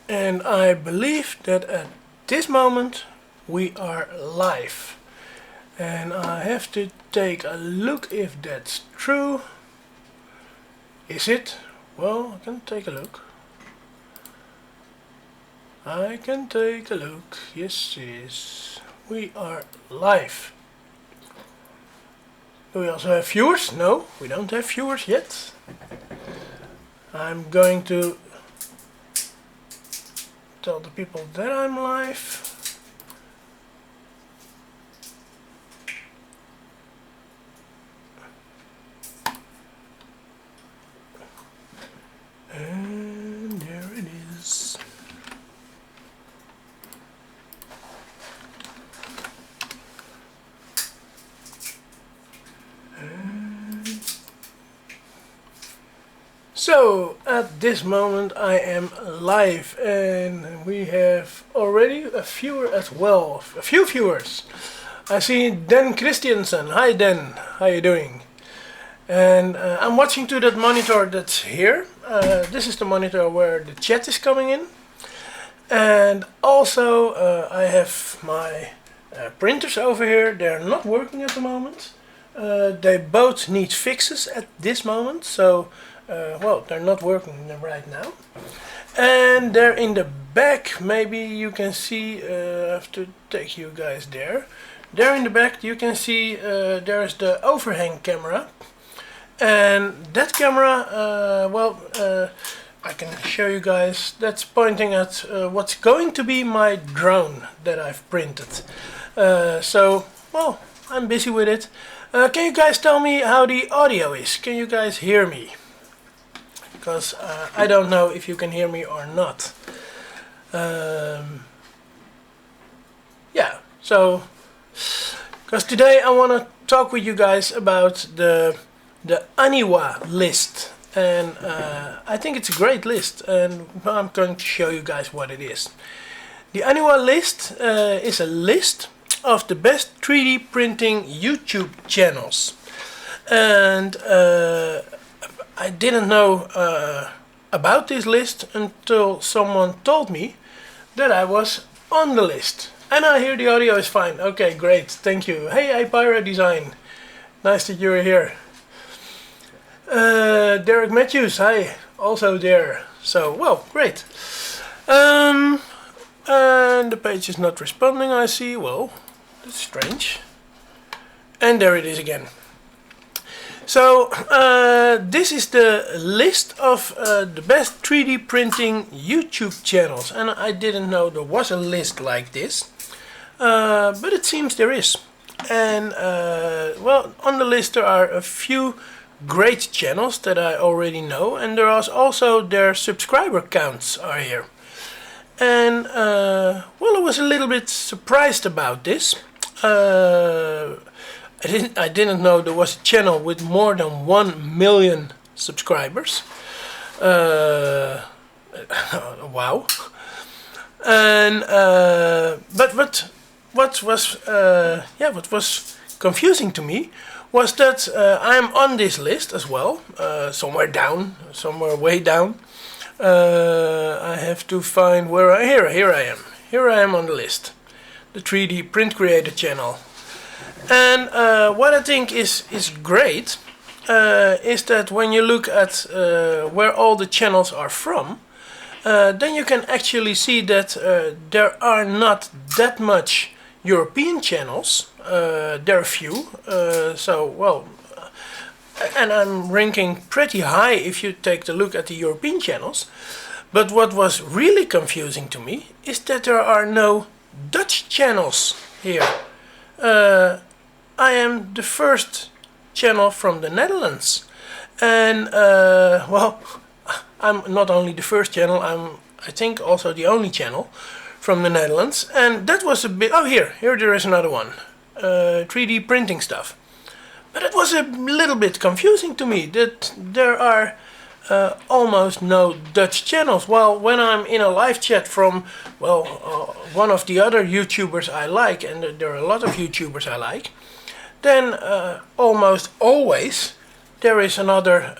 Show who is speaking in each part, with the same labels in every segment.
Speaker 1: And I believe that at this moment we are live. And I have to take a look if that's true. Is it? Well, I can take a look. I can take a look. Yes, it is. We are live. Do we also have viewers? No, we don't have viewers yet. I'm going to tell the people that I'm live. And there it is. So at this moment I am live, and we have already a viewer as well, a few viewers. I see Dan Christiansen. Hi Dan, how you doing? And I'm watching to that monitor that's here. This is the monitor where the chat is coming in. And also I have my printers over here. They're not working at the moment. They both need fixes at this moment, so well, they're not working right now. And they're in the back. Maybe you can see, I have to take you guys there. There in the back you can see there's the overhang camera. And that camera, well, I can show you guys, that's pointing at what's going to be my drone that I've printed. So, well, I'm busy with it. Can you guys tell me how the audio is? Can you guys hear me? Because I don't know if you can hear me or not. Yeah, so, because today I want to talk with you guys about the Aniwaa list. And I think it's a great list, and I'm going to show you guys what it is. The Aniwaa list is a list of the best 3D printing YouTube channels. And I didn't know about this list until someone told me that I was on the list. And I hear the audio is fine. Okay, great, thank you. Hey, iPyro Design. Nice that you're here. Derek Matthews, hi, also there. So, well, great. And the page is not responding, I see. Well, that's strange. And there it is again. So, this is the list of the best 3D printing YouTube channels. And I didn't know there was a list like this. But it seems there is. And, well, on the list there are a few great channels that I already know. And there are also their subscriber counts are here. And, well, I was a little bit surprised about this. I didn't know there was a channel with more than 1 million subscribers. Wow. And but what was confusing to me was that I'm on this list as well, somewhere down, somewhere way down. I have to find where here I am. Here I am on the list, the 3D Print Creator channel. And what I think is great is that when you look at where all the channels are from, then you can actually see that there are not that much European channels. There are a few, so well, and I'm ranking pretty high if you take a look at the European channels. But what was really confusing to me is that there are no Dutch channels here. I am the first channel from the Netherlands, and well, I'm not only the first channel, I think also the only channel from the Netherlands. And that was a bit, oh here there is another one, 3D printing stuff. But it was a little bit confusing to me that there are almost no Dutch channels. Well, when I'm in a live chat from, well, one of the other YouTubers I like, and there are a lot of YouTubers I like, then almost always there is another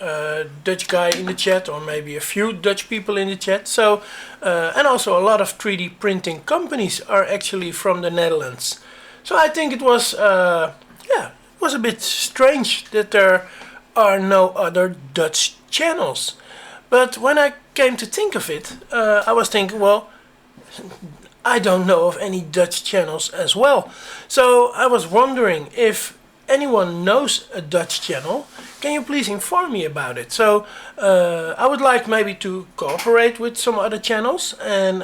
Speaker 1: Dutch guy in the chat, or maybe a few Dutch people in the chat. So, and also a lot of 3D printing companies are actually from the Netherlands. So I think it was, yeah, it was a bit strange that there are no other Dutch channels. But when I came to think of it, I was thinking, well, I don't know of any Dutch channels as well. So I was wondering if anyone knows a Dutch channel, can you please inform me about it? So I would like maybe to cooperate with some other channels, and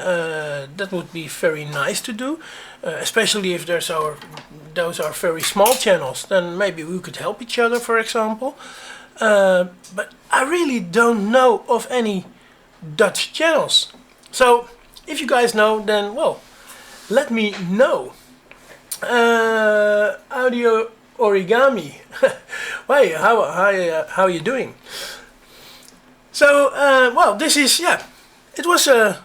Speaker 1: that would be very nice to do, especially if those are very small channels. Then maybe we could help each other, for example. But I really don't know of any Dutch channels. So if you guys know, then well, let me know. Audio origami. Hey, how are you doing? So well, this is, yeah, it was a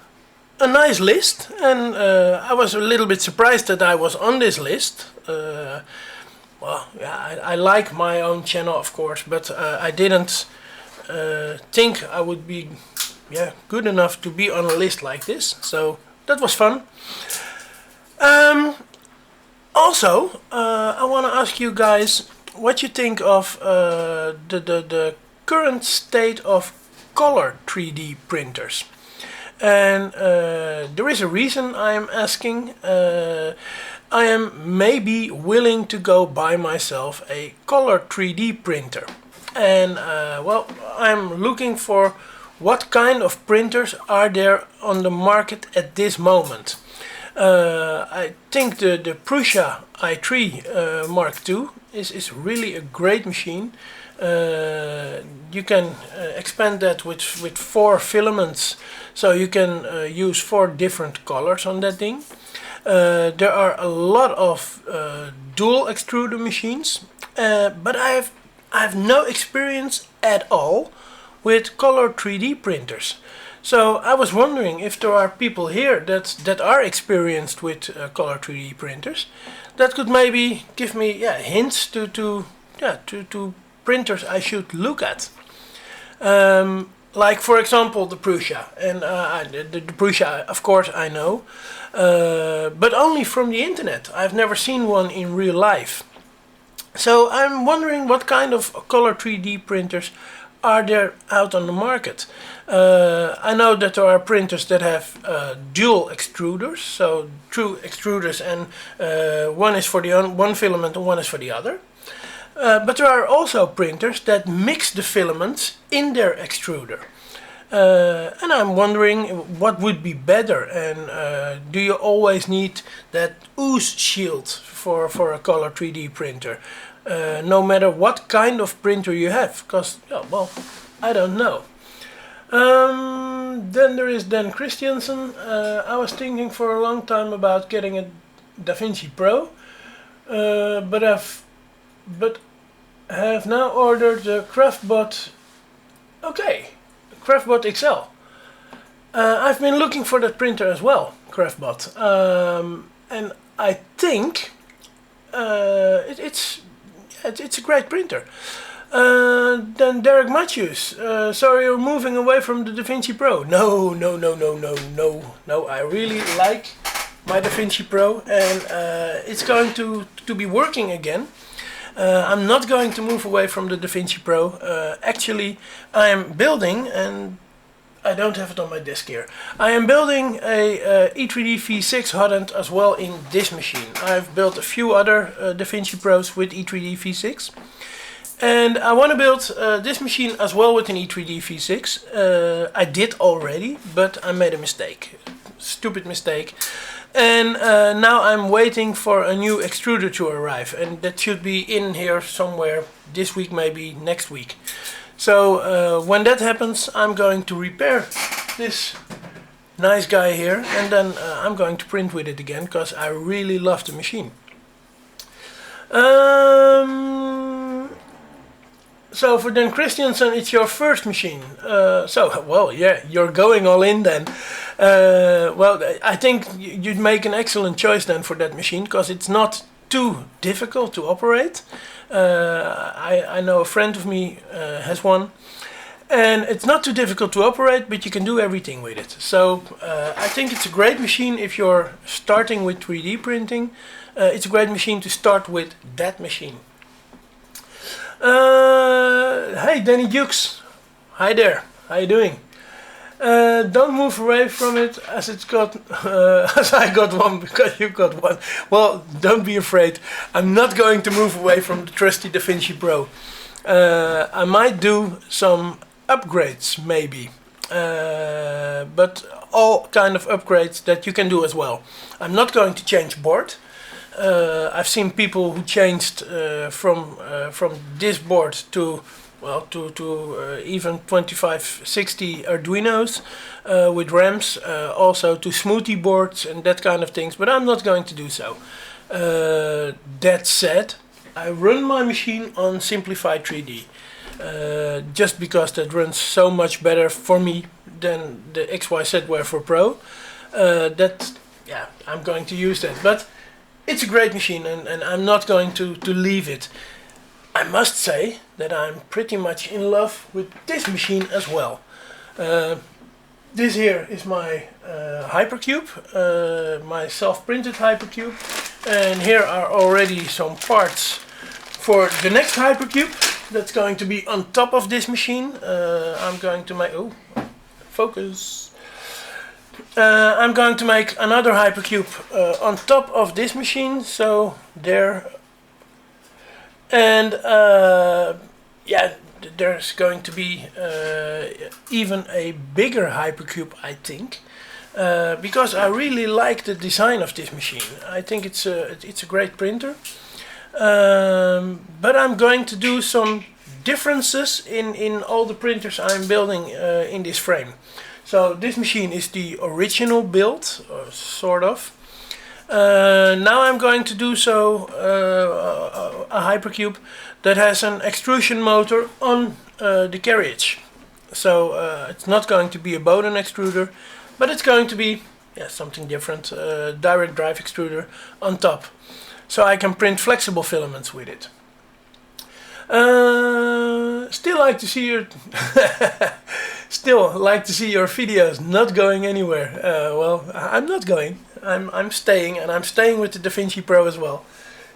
Speaker 1: nice list, and I was a little bit surprised that I was on this list. Well, yeah, I like my own channel, of course, but I didn't think I would be, yeah, good enough to be on a list like this. So that was fun. Also, I want to ask you guys what you think of the current state of color 3D printers. And there is a reason I am asking. I am maybe willing to go buy myself a color 3D printer. And well, I'm looking for what kind of printers are there on the market at this moment. I think the Prusa i3 Mark II is really a great machine. You can expand that with 4 filaments, so you can use 4 different colors on that thing. There are a lot of dual extruder machines, but I have no experience at all with color 3D printers. So I was wondering if there are people here that are experienced with color 3D printers that could maybe give me, yeah, hints to printers I should look at. Like, for example, the Prusa. And the Prusa, of course, I know, but only from the internet. I've never seen one in real life. So I'm wondering what kind of color 3D printers are there out on the market. I know that there are printers that have dual extruders, so 2 extruders, and one is for the one filament and one is for the other. But there are also printers that mix the filaments in their extruder. And I'm wondering what would be better, and do you always need that ooze shield for a color 3D printer? No matter what kind of printer you have, because, yeah, well, I don't know. Then there is Dan Christiansen. I was thinking for a long time about getting a DaVinci Pro, but have now ordered the Craftbot. Okay, Craftbot XL. I've been looking for that printer as well, Craftbot, and I think it's a great printer. Then Derek Matthews, so you're moving away from the DaVinci Pro? No. I really like my DaVinci Pro, and it's going to be working again. I'm not going to move away from the DaVinci Pro. Actually, I am building, and I don't have it on my desk here. I am building a E3D V6 hot end as well in this machine. I've built a few other DaVinci Pros with E3D V6. And I want to build this machine as well with an E3D V6. I did already, but I made a mistake. Stupid mistake. And now I'm waiting for a new extruder to arrive. And that should be in here somewhere this week, maybe next week. So when that happens, I'm going to repair this nice guy here. And then I'm going to print with it again, because I really love the machine. So for Dan Christiansen, it's your first machine. So, well, yeah, you're going all in then. Well, I think you'd make an excellent choice then for that machine, because it's not too difficult to operate. I know a friend of me has one, and it's not too difficult to operate, but you can do everything with it. So I think it's a great machine if you're starting with 3D printing. It's a great machine to start with that machine. Hey Danny Dukes, hi there, how you doing? Don't move away from it as it's got, as I got one because you got one. Well, don't be afraid. I'm not going to move away from the trusty DaVinci Pro. I might do some upgrades maybe, but all kind of upgrades that you can do as well. I'm not going to change board. I've seen people who changed from this board to, well, to even 2560 Arduinos with RAMs, also to smoothie boards and that kind of things, but I'm not going to do so. That said, I run my machine on Simplified 3D, just because that runs so much better for me than the XYZ for Pro. Yeah, I'm going to use that, but it's a great machine, and I'm not going to leave it. I must say that I'm pretty much in love with this machine as well. This here is my Hypercube, my self-printed Hypercube, and here are already some parts for the next Hypercube that's going to be on top of this machine. I'm going to make, oh, focus. I'm going to make another Hypercube on top of this machine, so there. And yeah, there's going to be even a bigger Hypercube, I think, because I really like the design of this machine. I think it's a great printer, but I'm going to do some differences in all the printers I'm building in this frame. So this machine is the original build, sort of. Now I'm going to do a Hypercube that has an extrusion motor on the carriage. So it's not going to be a Bowden extruder, but it's going to be, yeah, something different, direct drive extruder on top. So I can print flexible filaments with it. Still like to see your videos not going anywhere. Well, I'm not going. I'm staying, and I'm staying with the DaVinci Pro as well.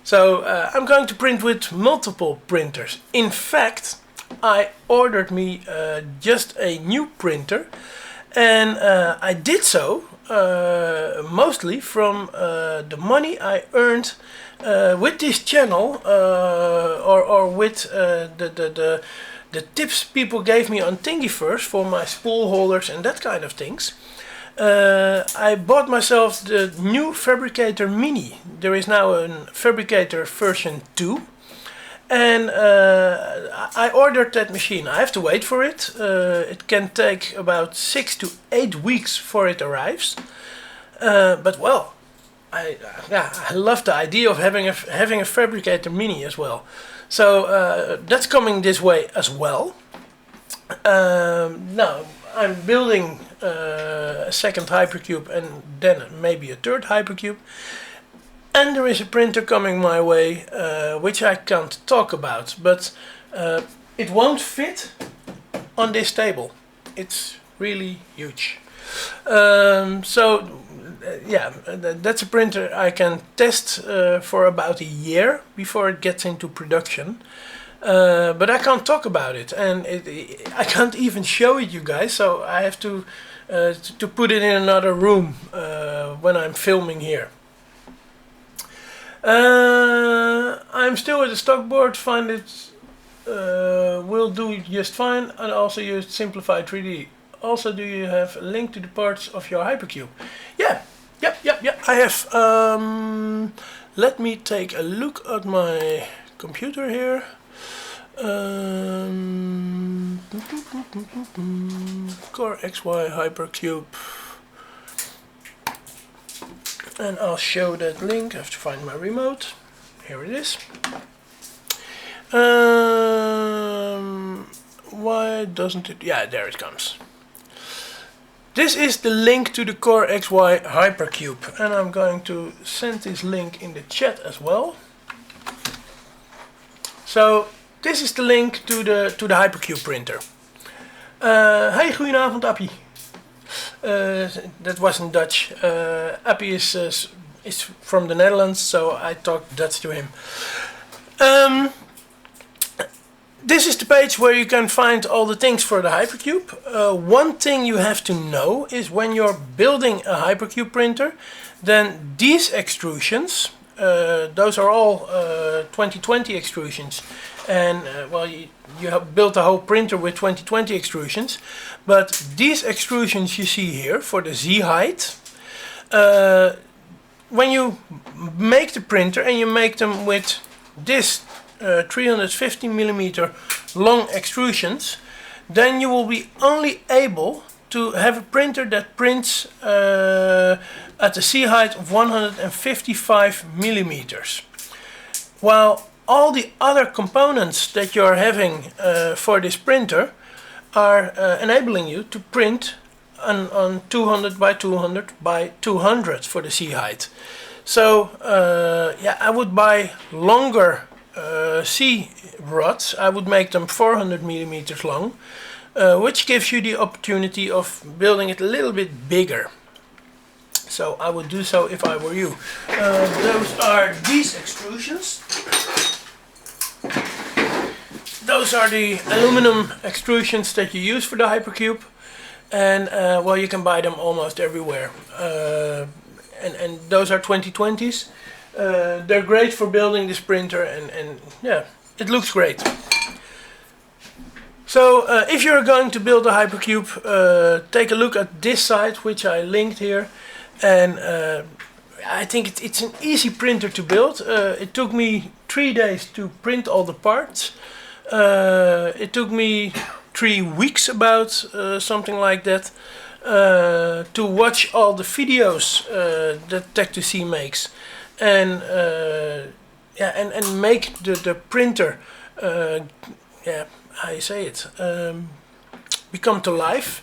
Speaker 1: So I'm going to print with multiple printers. In fact, I ordered me just a new printer, and I did so mostly from the money I earned with this channel, or with the tips people gave me on Thingiverse for my spool holders and that kind of things. I bought myself the new Fabricator Mini. There is now a Fabricator version 2, and I ordered that machine. I have to wait for it. It can take about 6 to 8 weeks before it arrives. But well, I love the idea of having a Fabricator Mini as well. So that's coming this way as well. Now I'm building a second Hypercube and then maybe a third Hypercube. And there is a printer coming my way, which I can't talk about, but it won't fit on this table. It's really huge. Yeah, that's a printer I can test for about a year before it gets into production. But I can't talk about it, and I can't even show it you guys, so I have to put it in another room when I'm filming here. I'm still at the stock board, find it will do just fine, and also use Simplified 3D. Also, do you have a link to the parts of your Hypercube? Yeah, yep, I have. Let me take a look at my computer here. Core XY Hypercube, and I'll show that link. I have to find my remote. Here it is. Why doesn't it? Yeah, there it comes. This is the link to the Core XY Hypercube, and I'm going to send this link in the chat as well. So this is the link to the Hypercube printer. Hey, goedenavond Appie. That wasn't Dutch. Appie is from the Netherlands, so I talked Dutch to him. This is the page where you can find all the things for the Hypercube. One thing you have to know is when you're building a Hypercube printer, then these extrusions, those are all 2020 extrusions. And well, you have built a whole printer with 2020 extrusions. But these extrusions you see here for the Z height, when you make the printer and you make them with this 350 millimeter long extrusions, then you will be only able to have a printer that prints at a C height of 155 millimeters. While all the other components that you're having for this printer are enabling you to print on 200 by 200 by 200 for the C height. So yeah, I would buy longer C rods. I would make them 400 millimeters long, which gives you the opportunity of building it a little bit bigger. So I would do so if I were you. Those are these extrusions. Those are the aluminum extrusions that you use for the Hypercube, and well, you can buy them almost everywhere. And those are 2020s. They're great for building this printer, and yeah, it looks great. So if you're going to build a Hypercube, take a look at this site, which I linked here, and I think it's an easy printer to build. It took me 3 days to print all the parts. It took me 3 weeks, about something like that, to watch all the videos that Tech2C makes, and yeah, and make the printer, yeah, how you say it, become to life,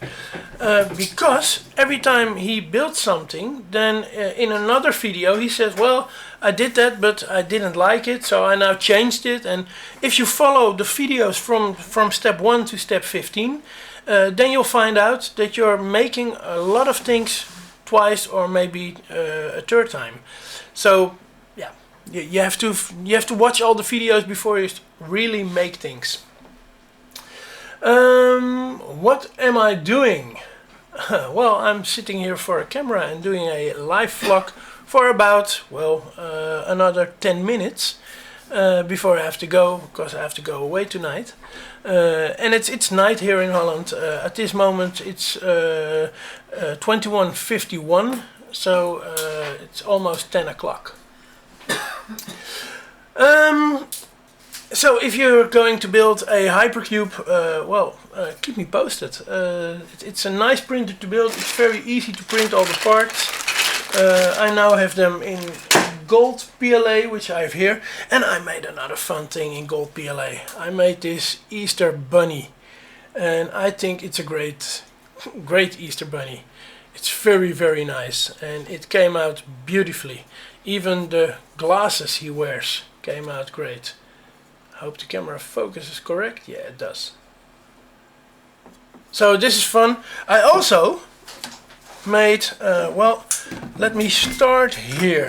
Speaker 1: because every time he builds something, then in another video he says, well, I did that, but I didn't like it, so I now changed it. And if you follow the videos from step 1 to step 15, then you'll find out that you're making a lot of things twice or maybe a third time. So yeah, you have to watch all the videos before you really make things. What am I doing? Well, I'm sitting here for a camera and doing a live vlog for about, well, another 10 minutes before I have to go, because I have to go away tonight. And it's night here in Holland. At this moment it's 21:51, so it's almost 10 o'clock. So if you're going to build a Hypercube, well, keep me posted. It's a nice printer to build. It's very easy to print all the parts. I now have them in gold PLA, which I have here, and I made another fun thing in gold PLA. I made this Easter bunny, and I think it's a great Easter bunny. It's very, very nice, and it came out beautifully. Even the glasses he wears came out great. I hope the camera focus is correct. Yeah, it does. So this is fun. I also made, well, let me start here.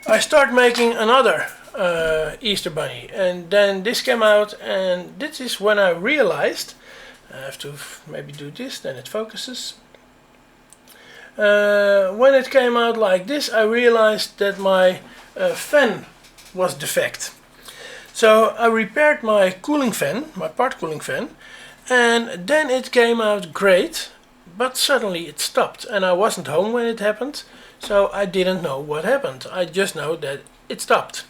Speaker 1: I start making another Easter bunny, and then this came out, and this is when I realized, I have to maybe do this, then it focuses. When it came out like this, I realized that my fan was defect. So I repaired my cooling fan, my part cooling fan, and then it came out great, but suddenly it stopped, and I wasn't home when it happened, so I didn't know what happened. I just know that it stopped.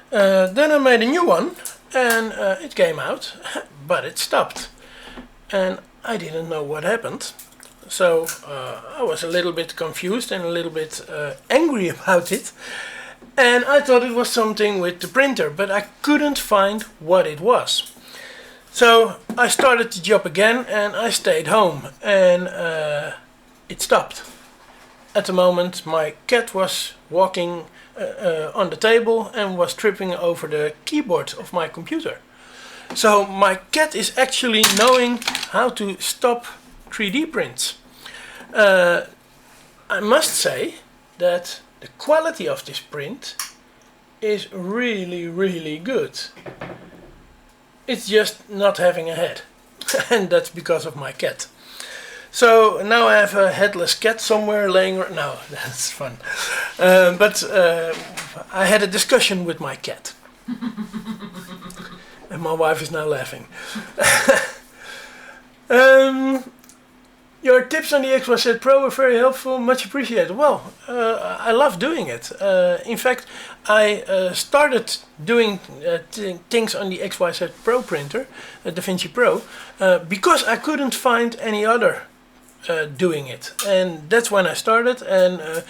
Speaker 1: Then I made a new one, and it came out, but it stopped, and I didn't know what happened. So I was a little bit confused and a little bit angry about it. And I thought it was something with the printer, but I couldn't find what it was. So I started the job again, and I stayed home, and it stopped. at the moment my cat was walking on the table and was tripping over the keyboard of my computer. So my cat is actually knowing how to stop 3D prints. I must say that the quality of this print is really, really good. It's just not having a head. And that's because of my cat. So now I have a headless cat somewhere laying around. No, that's fun. But I had a discussion with my cat. And my wife is now laughing. Your tips on the XYZ Pro were very helpful, much appreciated. Well, I love doing it. In fact, I started doing things on the XYZ Pro printer, DaVinci Pro, because I couldn't find any other doing it. And that's when I started, and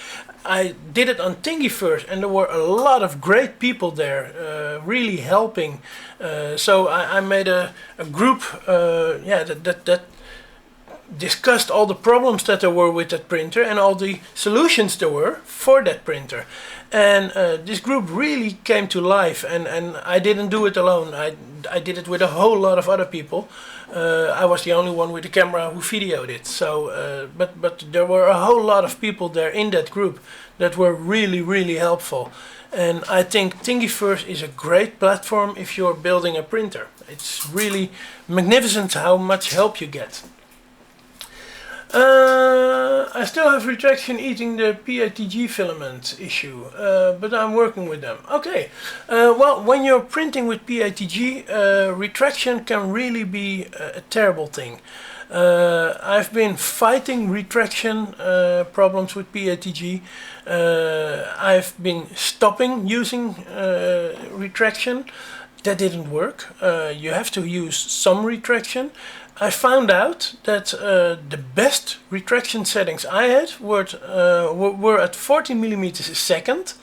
Speaker 1: I did it on Thingiverse, and there were a lot of great people there, really helping. So I made a group, that discussed all the problems that there were with that printer and all the solutions there were for that printer. And this group really came to life, and I didn't do it alone. I did it with a whole lot of other people. I was the only one with the camera who videoed it. So, but there were a whole lot of people there in that group that were really, really helpful. And I think Thingiverse is a great platform if you're building a printer. It's really magnificent how much help you get. I still have retraction eating the PATG filament issue, but I'm working with them. Okay, well, when you're printing with PATG, retraction can really be a terrible thing. I've been fighting retraction problems with PATG. I've been stopping using retraction. That didn't work. You have to use some retraction. I found out that the best retraction settings I had were at 40 millimeters a second,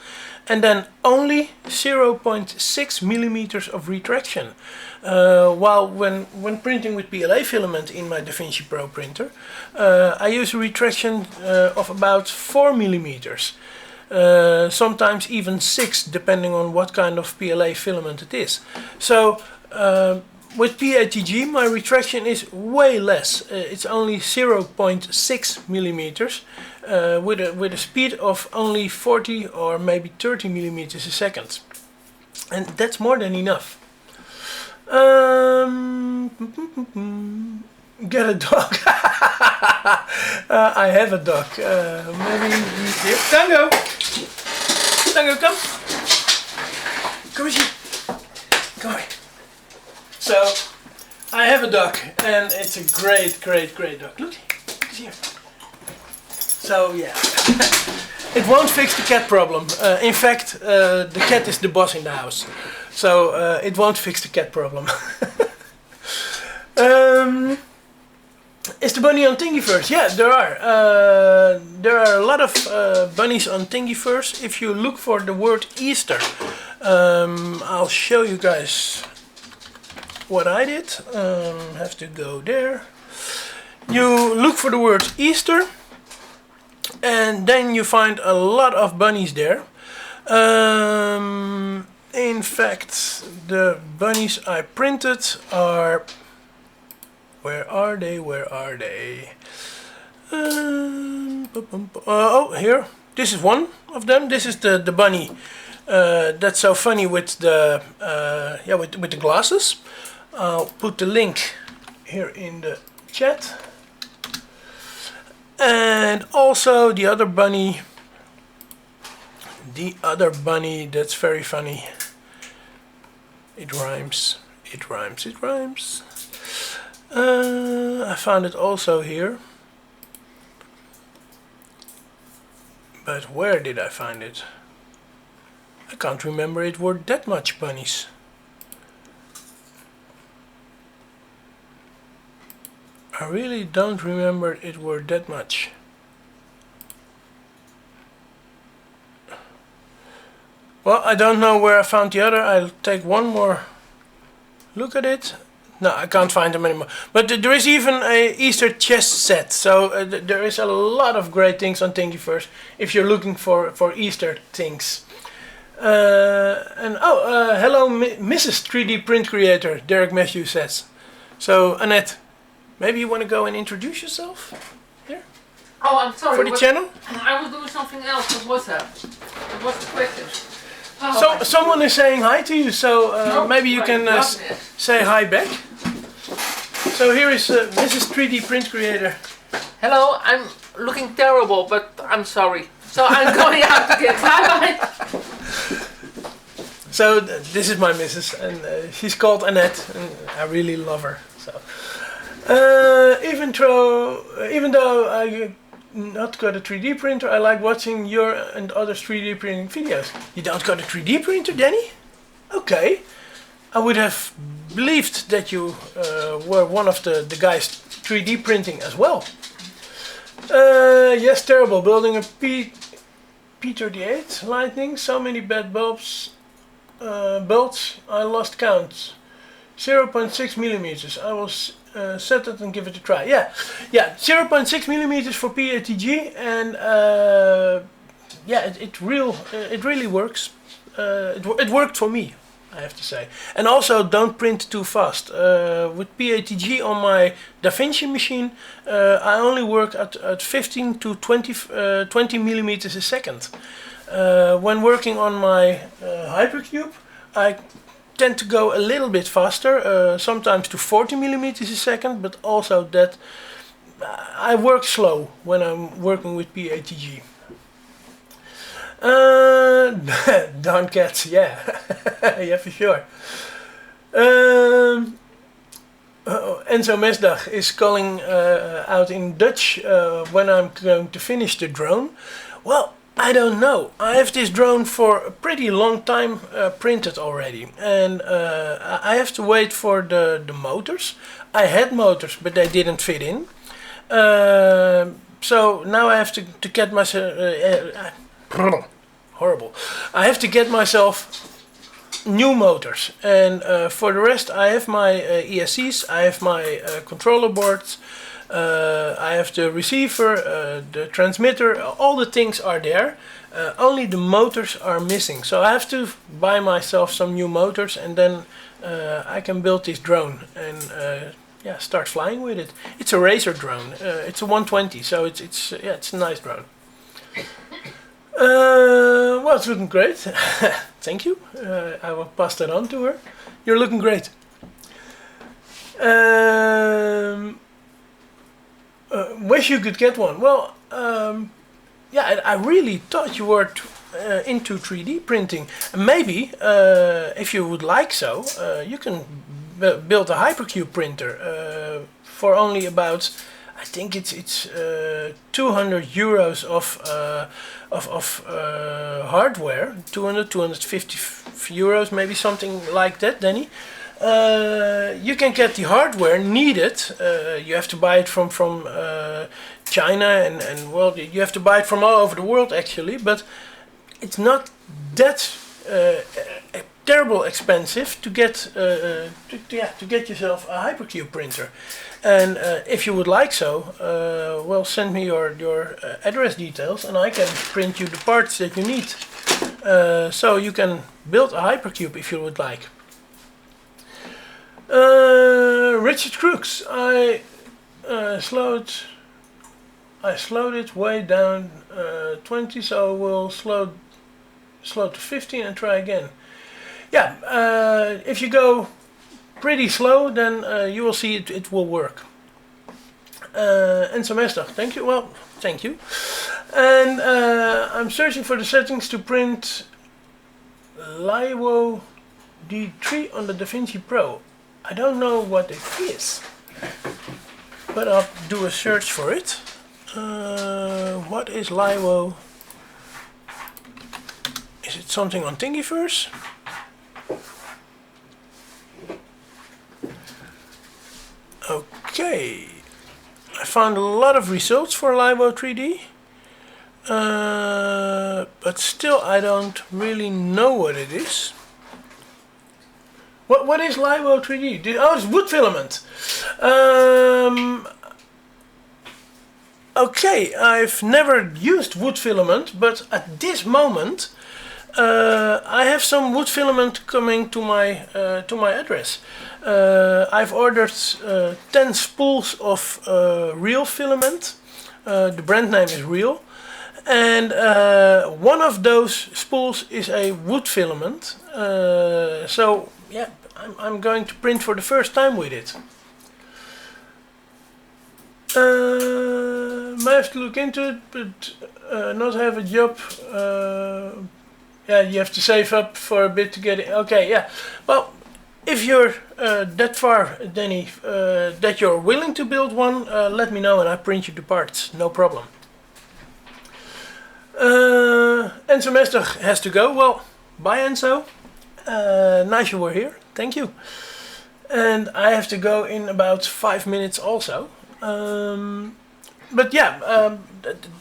Speaker 1: and then only 0.6 millimeters of retraction. While when printing with PLA filament in my DaVinci Pro printer, I use a retraction of about 4 millimeters. Sometimes even 6, depending on what kind of PLA filament it is. So with PATG, my retraction is way less. It's only 0.6 millimeters with a speed of only 40 or maybe 30 millimeters a second. And that's more than enough. Get a dog. I have a dog. Maybe here. Tango! Tango, come! Come here. Come here. So, I have a dog, and it's a great, great, great dog. Look here. So, yeah. It won't fix the cat problem. In fact, the cat is the boss in the house. So, it won't fix the cat problem. Is the bunny on Thingiverse? Yeah, there are. There are a lot of bunnies on Thingiverse. If you look for the word Easter, I'll show you guys what I did. Have to go there. You look for the word Easter, and then you find a lot of bunnies there. In fact, the bunnies I printed are... Where are they? Where are they? Oh, here. This is one of them. This is the bunny. That's so funny with the with the glasses. I'll put the link here in the chat. And also the other bunny. The other bunny that's very funny. It rhymes. It rhymes. It rhymes. I found it also here. But where did I find it? I can't remember it were that much bunnies. I really don't remember it were that much. Well, I don't know where I found the other. I'll take one more look at it. No, I can't find them anymore. But there is even a Easter chess set. So there is a lot of great things on Thingiverse if you're looking for Easter things. Hello, Mrs. 3D print creator, Derek Matthews says. So, Annette, maybe you want to go and introduce yourself here?
Speaker 2: Oh, I'm sorry.
Speaker 1: For the channel?
Speaker 2: I was doing something else. What was that? What was the question? Oh,
Speaker 1: So, someone is saying hi to you, so maybe you can say hi back. So here is Mrs. 3D print creator.
Speaker 2: Hello, I'm looking terrible, but I'm sorry. So I'm going out again. Bye-bye.
Speaker 1: So this is my missus, and she's called Annette, and I really love her. So even though I not got a 3D printer, I like watching your and others 3D printing videos. You don't got a 3D printer, Danny? Okay, I would have believed that you were one of the guys 3D printing as well. Yes, terrible. Building a P38 Lightning, so many bad bolts, I lost count. 0.6 millimeters. I will set it and give it a try. Yeah, 0.6 millimeters for PATG, and it really works. It worked for me, I have to say. And also, don't print too fast. With PATG on my DaVinci machine, I only work at 15 to 20 millimeters a second. When working on my Hypercube, I tend to go a little bit faster, sometimes to 40 millimeters a second, but also that I work slow when I'm working with PATG. Darn cats, yeah, yeah, for sure. Enzo Mesdag is calling out in Dutch when I'm going to finish the drone. Well, I don't know. I have this drone for a pretty long time printed already, and I have to wait for the motors. I had motors, but they didn't fit in. So now I have to get myself... horrible. I have to get myself new motors, and for the rest I have my ESCs, I have my controller boards, I have the receiver, the transmitter, all the things are there, only the motors are missing. So I have to buy myself some new motors, and then I can build this drone and start flying with it. It's a racer drone, it's a 120, so it's a nice drone. Well, it's looking great. Thank you. I will pass that on to her. You're looking great. Wish you could get one. Well, I really thought you were into 3D printing. Maybe, if you would like so, you can build a Hypercube printer for only about, I think it's 200 euros of hardware, 250 euros, maybe something like that, Danny. You can get the hardware needed. You have to buy it from China, and well, you have to buy it from all over the world actually, but it's not that terrible expensive to get to get yourself a Hypercube printer. And if you would like so, well, send me your address details, and I can print you the parts that you need. So you can build a Hypercube if you would like. Richard Crooks, I slowed it way down 20, so we'll slow to 15 and try again. Yeah, if you go pretty slow, then you will see it will work. And semester, thank you. Well, thank you. And I'm searching for the settings to print Aniwaa D3 on the DaVinci Pro. I don't know what it is, but I'll do a search for it. What is Aniwaa? Is it something on Thingiverse? Okay, I found a lot of results for Aniwaa 3D, but still I don't really know what it is. What is LIBO 3D? Oh, it's wood filament. Okay, I've never used wood filament, but at this moment I have some wood filament coming to my address. I've ordered 10 spools of real filament. The brand name is Real. And one of those spools is a wood filament. So yeah, I'm going to print for the first time with it. I have to look into it, but not have a job. Yeah, you have to save up for a bit to get it. Okay, yeah. Well, if you're that far, Danny, that you're willing to build one, let me know and I print you the parts. No problem. Enzo Mester has to go. Well, bye Enzo. Nice you were here. Thank you. And I have to go in about 5 minutes also. But yeah,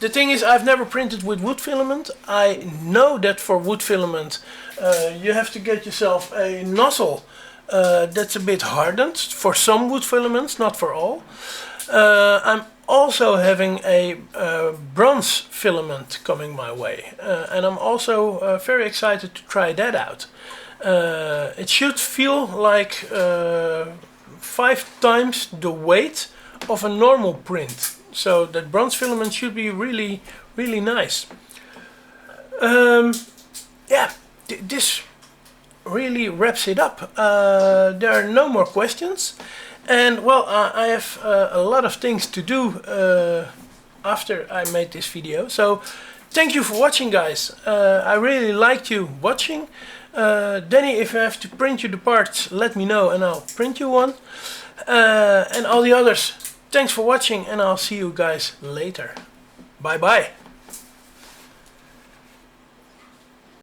Speaker 1: the thing is, I've never printed with wood filament. I know that for wood filament you have to get yourself a nozzle that's a bit hardened for some wood filaments, not for all. I'm also having a bronze filament coming my way, and I'm also very excited to try that out. It should feel like 5 times the weight of a normal print, so that bronze filament should be really, really nice. Yeah, this really wraps it up. There are no more questions, and well, I have a lot of things to do after I made this video. So thank you for watching, guys. I really liked you watching. Danny, if I have to print you the parts, let me know and I'll print you one. And all the others, thanks for watching and I'll see you guys later. Bye bye.